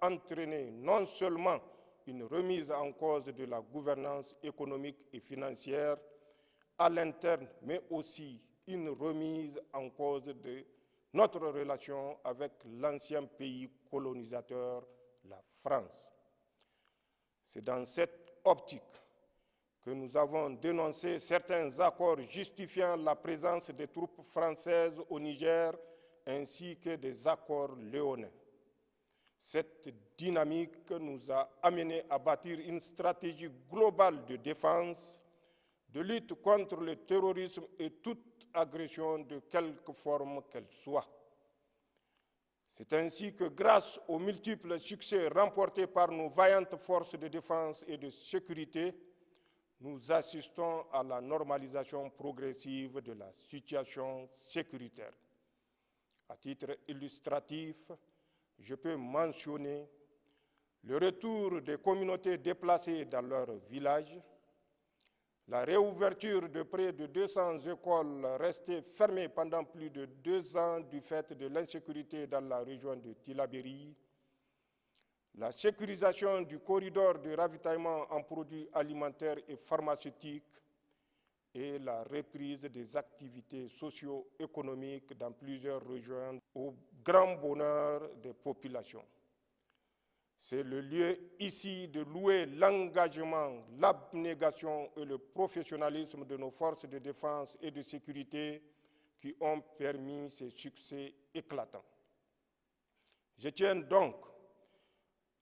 entraîner non seulement une remise en cause de la gouvernance économique et financière à l'interne, mais aussi une remise en cause de notre relation avec l'ancien pays colonisateur, la France. C'est dans cette optique que nous avons dénoncé certains accords justifiant la présence des troupes françaises au Niger ainsi que des accords léonins. Cette dynamique nous a amenés à bâtir une stratégie globale de défense, de lutte contre le terrorisme et toute agression de quelque forme qu'elle soit. C'est ainsi que grâce aux multiples succès remportés par nos vaillantes forces de défense et de sécurité, nous assistons à la normalisation progressive de la situation sécuritaire. À titre illustratif, je peux mentionner le retour des communautés déplacées dans leurs villages, la réouverture de près de 200 écoles restées fermées pendant plus de 2 ans du fait de l'insécurité dans la région de Tillabéri, la sécurisation du corridor de ravitaillement en produits alimentaires et pharmaceutiques et la reprise des activités socio-économiques dans plusieurs régions au grand bonheur des populations. C'est le lieu ici de louer l'engagement, l'abnégation et le professionnalisme de nos forces de défense et de sécurité qui ont permis ces succès éclatants. Je tiens donc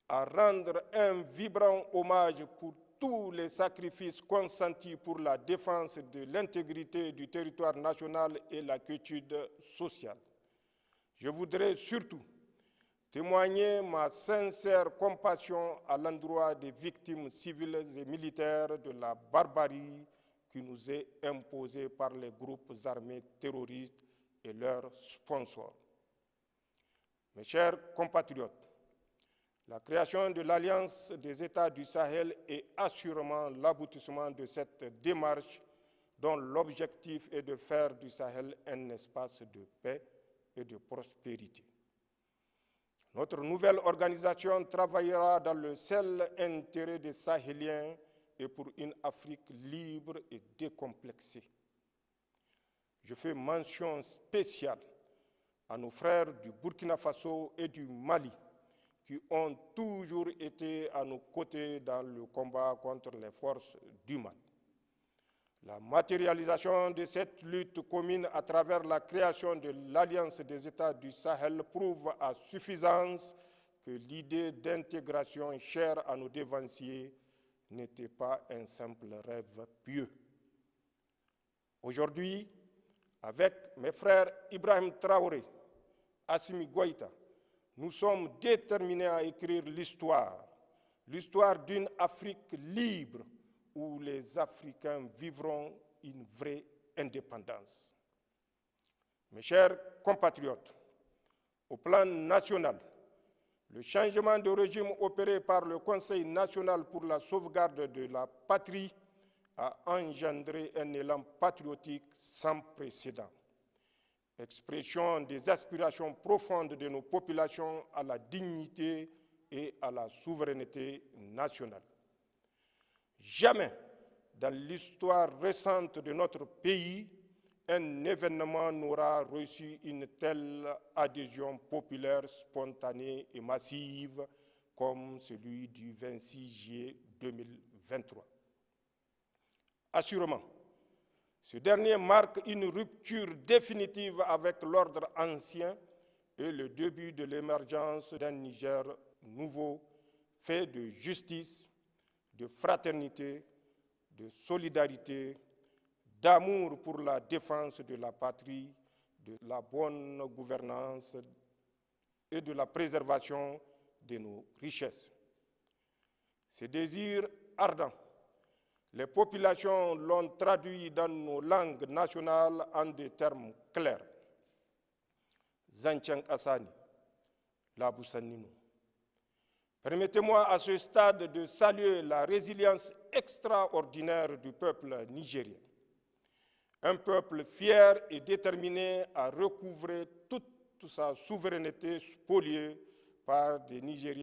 à rendre un vibrant hommage pour tous les sacrifices consentis pour la défense de l'intégrité du territoire national et la quiétude sociale. Je voudrais surtout témoigner ma sincère compassion à l'endroit des victimes civiles et militaires de la barbarie qui nous est imposée par les groupes armés terroristes et leurs sponsors. Mes chers compatriotes, la création de l'Alliance des États du Sahel est assurément l'aboutissement de cette démarche dont l'objectif est de faire du Sahel un espace de paix et de prospérité. Notre nouvelle organisation travaillera dans le seul intérêt des Sahéliens et pour une Afrique libre et décomplexée. Je fais mention spéciale à nos frères du Burkina Faso et du Mali qui ont toujours été à nos côtés dans le combat contre les forces du mal. La matérialisation de cette lutte commune à travers la création de l'Alliance des États du Sahel prouve à suffisance que l'idée d'intégration chère à nos dévanciers n'était pas un simple rêve pieux. Aujourd'hui, avec mes frères Ibrahim Traoré, Assimi Goïta, nous sommes déterminés à écrire l'histoire d'une Afrique libre où les Africains vivront une vraie indépendance. Mes chers compatriotes, au plan national, le changement de régime opéré par le Conseil national pour la sauvegarde de la patrie a engendré un élan patriotique sans précédent, expression des aspirations profondes de nos populations à la dignité et à la souveraineté nationale. Jamais dans l'histoire récente de notre pays, un événement n'aura reçu une telle adhésion populaire spontanée et massive comme celui du 26 juillet 2023. Assurément, ce dernier marque une rupture définitive avec l'ordre ancien et le début de l'émergence d'un Niger nouveau, fait de justice, de fraternité, de solidarité, d'amour pour la défense de la patrie, de la bonne gouvernance et de la préservation de nos richesses. Ces désirs ardents, les populations l'ont traduit dans nos langues nationales en des termes clairs. Zanchan Assani, Labousanino. Permettez-moi à ce stade de saluer la résilience extraordinaire du peuple nigérien. Un peuple fier et déterminé à recouvrer toute sa souveraineté spoliée par des Nigériens